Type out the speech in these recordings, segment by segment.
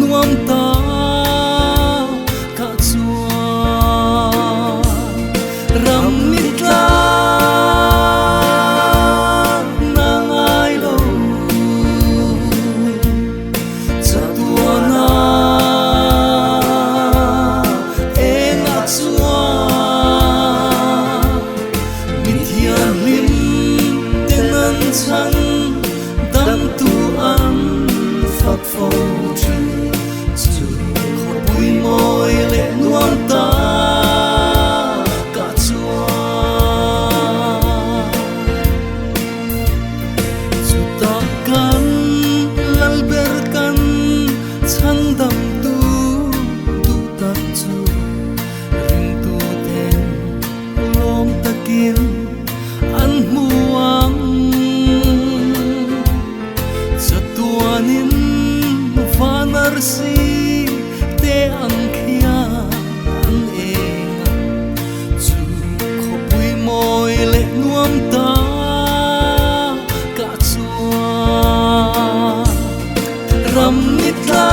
nuam ta ka chua ram mitla na ngai lo chatuana e na chua mithian lim tenan chan dam tu an phật phô tri chu khổ bụi môi lệ nuông ta cả chua chu ta kan lal ber kan chan dam tu ta chu ring tu ten lom takin an muang chatuanin vanarsi te ang khia an enga chu khopui moi le nuam ta ka chua ram mitla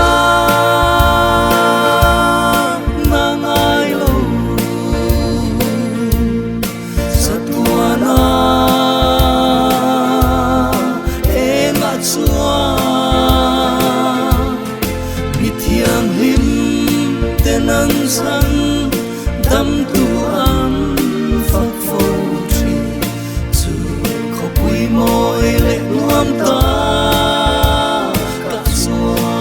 na ngai lo chatuana enga chua mithian lim tenan san dam tu an phật phô tri chu khopui moi le nuam ta ka chua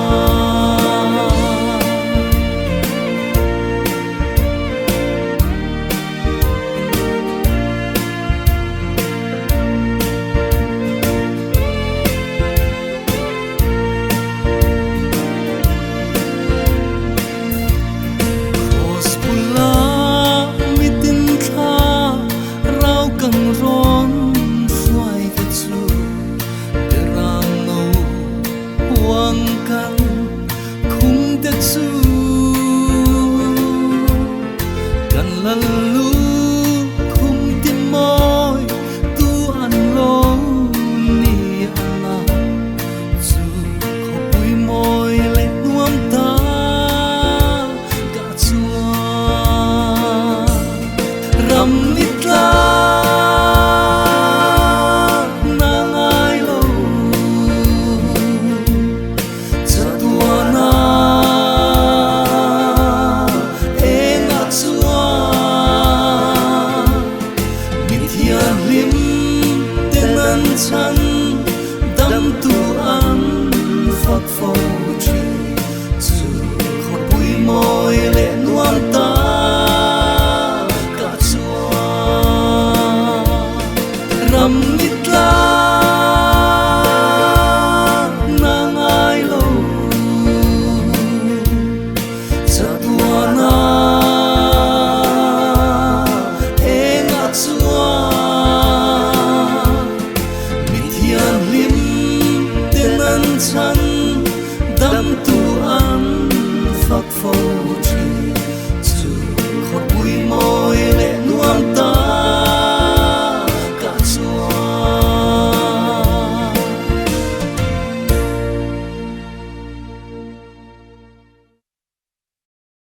kan khung te chu kan lalu